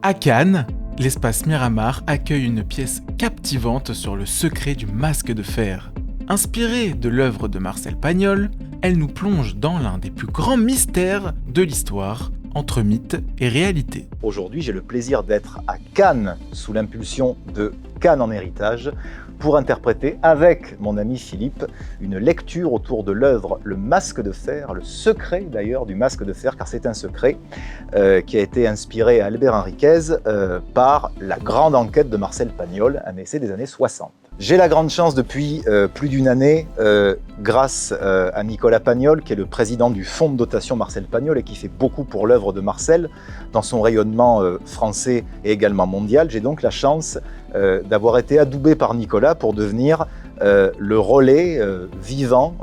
À Cannes, l'espace Miramar accueille une pièce captivante sur le secret du masque de fer. Inspirée de l'œuvre de Marcel Pagnol, elle nous plonge dans l'un des plus grands mystères de l'histoire, entre mythe et réalité. Aujourd'hui, j'ai le plaisir d'être à Cannes, sous l'impulsion de Cannes en héritage, pour interpréter avec mon ami Philippe une lecture autour de l'œuvre Le Masque de fer, le secret d'ailleurs du masque de fer, car c'est un secret qui a été inspiré à Albert Henriquez par la grande enquête de Marcel Pagnol, un essai des années 60. J'ai la grande chance depuis plus d'une année, grâce à Nicolas Pagnol, qui est le président du fonds de dotation Marcel Pagnol et qui fait beaucoup pour l'œuvre de Marcel dans son rayonnement français et également mondial. J'ai donc la chance d'avoir été adoubé par Nicolas pour devenir le relais vivant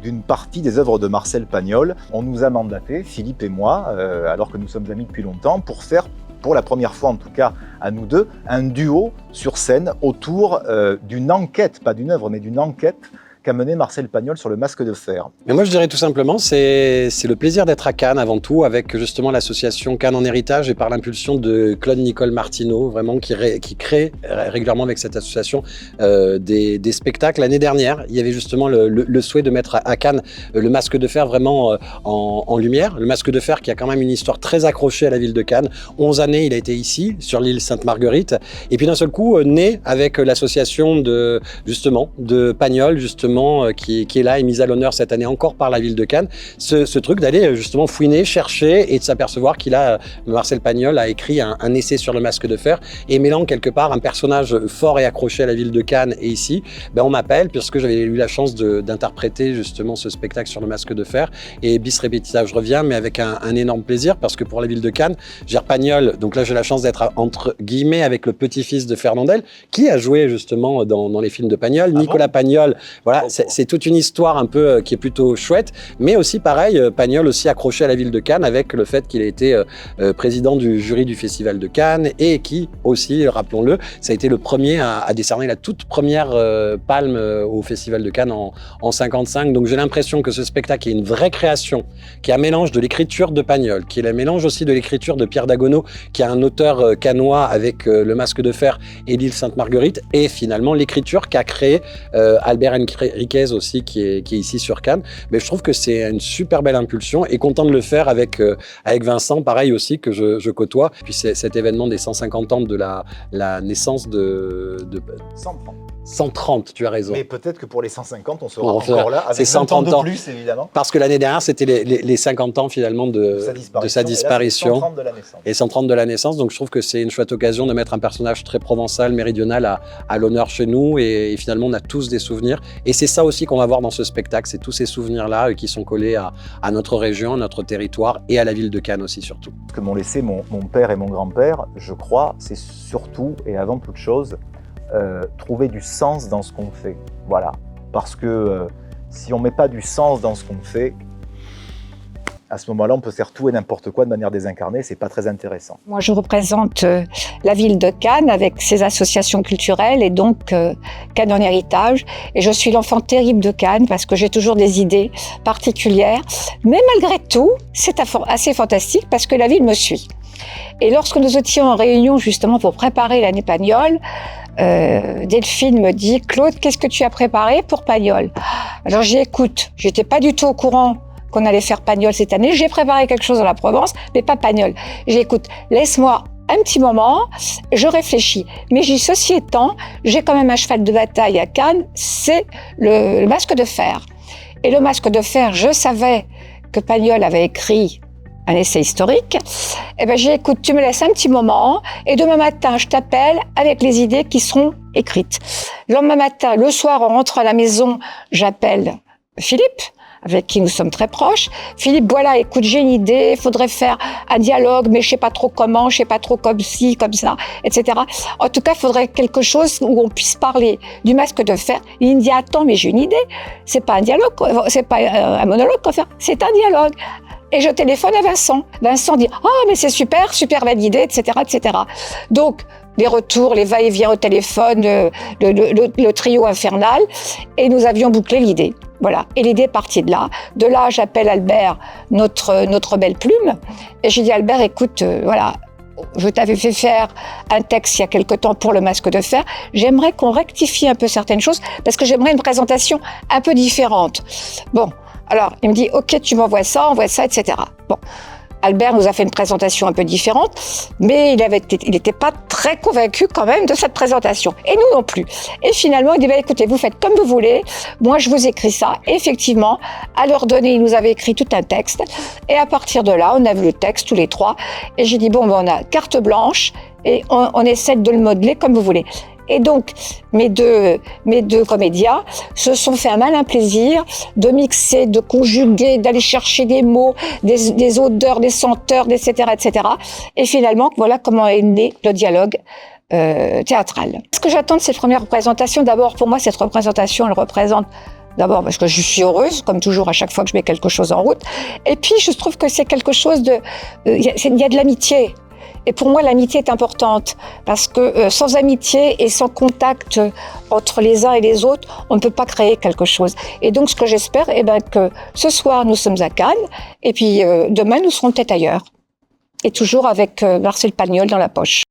d'une partie des œuvres de Marcel Pagnol. On nous a mandaté, Philippe et moi, alors que nous sommes amis depuis longtemps, pour faire, pour la première fois en tout cas à nous deux, un duo sur scène autour d'une enquête, pas d'une œuvre, mais d'une enquête qu'a menée Marcel Pagnol sur le masque de fer. Mais moi je dirais tout simplement, c'est le plaisir d'être à Cannes avant tout, avec justement l'association Cannes en héritage et par l'impulsion de Claude Nicole Martineau, vraiment qui crée régulièrement avec cette association des spectacles. L'année dernière, il y avait justement le souhait de mettre à Cannes le masque de fer vraiment en lumière. Le masque de fer qui a quand même une histoire très accrochée à la ville de Cannes. 11 années, il a été ici, sur l'île Sainte-Marguerite. Et puis d'un seul coup, né avec l'association de Pagnol, qui est là et mise à l'honneur cette année encore par la ville de Cannes, ce truc d'aller justement fouiner, chercher et de s'apercevoir Marcel Pagnol a écrit un essai sur le masque de fer et mêlant quelque part un personnage fort et accroché à la ville de Cannes et ici, on m'appelle puisque j'avais eu la chance d'interpréter justement ce spectacle sur le masque de fer et bis repetita, je reviens, mais avec un énorme plaisir parce que pour la ville de Cannes, Gère Pagnol, donc là j'ai la chance d'être entre guillemets avec le petit-fils de Fernandel qui a joué justement dans les films de Pagnol, Nicolas Pagnol, voilà. C'est toute une histoire un peu qui est plutôt chouette, mais aussi pareil, Pagnol aussi accroché à la ville de Cannes avec le fait qu'il a été président du jury du Festival de Cannes et qui aussi, rappelons-le, ça a été le premier à décerner la toute première palme au Festival de Cannes en 55. Donc j'ai l'impression que ce spectacle est une vraie création, qui est un mélange de l'écriture de Pagnol, qui est le mélange aussi de l'écriture de Pierre Dagonneau, qui est un auteur cannois avec Le Masque de fer et l'île Sainte-Marguerite, et finalement l'écriture qu'a créé Albert Henriquez aussi qui est ici sur Cannes. Mais je trouve que c'est une super belle impulsion et content de le faire avec Vincent, pareil aussi, que je côtoie. Puis c'est cet événement des 150 ans de la naissance de 130, tu as raison. Mais peut-être que pour les 150, on sera encore là, avec 130 ans de plus, évidemment. Parce que l'année dernière, c'était les 50 ans, finalement, de sa disparition. Et là, 130 de la naissance. Et 130 de la naissance. Donc, je trouve que c'est une chouette occasion de mettre un personnage très provençal, méridional à l'honneur chez nous. Et finalement, on a tous des souvenirs. Et c'est ça aussi qu'on va voir dans ce spectacle. C'est tous ces souvenirs-là qui sont collés à notre région, à notre territoire et à la ville de Cannes aussi, surtout. Ce que m'ont laissé mon père et mon grand-père, je crois, c'est surtout et avant toute chose, trouver du sens dans ce qu'on fait. Voilà. Parce que si on ne met pas du sens dans ce qu'on fait, à ce moment-là, on peut faire tout et n'importe quoi de manière désincarnée, c'est pas très intéressant. Moi, je représente la ville de Cannes avec ses associations culturelles et donc Cannes en héritage. Et je suis l'enfant terrible de Cannes parce que j'ai toujours des idées particulières. Mais malgré tout, c'est assez fantastique parce que la ville me suit. Et lorsque nous étions en réunion justement pour préparer l'année Pagnol, Delphine me dit « Claude, qu'est-ce que tu as préparé pour Pagnol ?» Alors j'écoute, j'étais pas du tout au courant qu'on allait faire Pagnol cette année. J'ai préparé quelque chose dans la Provence, mais pas Pagnol. J'écoute, laisse-moi un petit moment, je réfléchis. Mais ceci étant, j'ai quand même un cheval de bataille à Cannes, c'est le masque de fer. Et le masque de fer, je savais que Pagnol avait écrit un essai historique. Eh ben, j'écoute, tu me laisses un petit moment et demain matin, je t'appelle avec les idées qui seront écrites. Le lendemain matin, le soir, on rentre à la maison, j'appelle Philippe, avec qui nous sommes très proches. Philippe, voilà, écoute, j'ai une idée, il faudrait faire un dialogue, mais je sais pas trop comment, je sais pas trop comme ci, comme ça, etc. En tout cas, il faudrait quelque chose où on puisse parler du masque de fer. Il me dit, attends, mais j'ai une idée. C'est pas un dialogue, c'est pas un monologue qu'on fait, c'est un dialogue. Et je téléphone à Vincent. Vincent dit « Oh, mais c'est super, super belle idée, etc. etc. » Donc, les retours, les va-et-vient au téléphone, le trio infernal. Et nous avions bouclé l'idée. Voilà. Et l'idée est partie de là. De là, j'appelle Albert, notre belle plume. Et j'ai dit « Albert, écoute, voilà, je t'avais fait faire un texte il y a quelque temps pour le masque de fer. J'aimerais qu'on rectifie un peu certaines choses parce que j'aimerais une présentation un peu différente. Bon, alors il me dit, ok, tu m'envoies ça, etc. Bon. Albert nous a fait une présentation un peu différente, mais il n'était pas très convaincu quand même de cette présentation. Et nous non plus. Et finalement, il dit, écoutez, vous faites comme vous voulez. Moi, je vous écris ça. Et effectivement, à l'heure donnée, il nous avait écrit tout un texte. Et à partir de là, on a vu le texte tous les trois. Et j'ai dit, on a carte blanche et on essaie de le modeler comme vous voulez. Et donc, mes deux comédiens se sont fait un malin plaisir de mixer, de conjuguer, d'aller chercher des mots, des odeurs, des senteurs, etc., etc. Et finalement, voilà comment est né le dialogue théâtral. Ce que j'attends de cette première représentation, d'abord, pour moi, cette représentation, elle représente d'abord parce que je suis heureuse, comme toujours à chaque fois que je mets quelque chose en route. Et puis, je trouve que c'est quelque chose de... Il y a de l'amitié. Et pour moi, l'amitié est importante parce que sans amitié et sans contact entre les uns et les autres, on ne peut pas créer quelque chose. Et donc, ce que j'espère, que ce soir, nous sommes à Cannes et puis demain, nous serons peut-être ailleurs. Et toujours avec Marcel Pagnol dans la poche.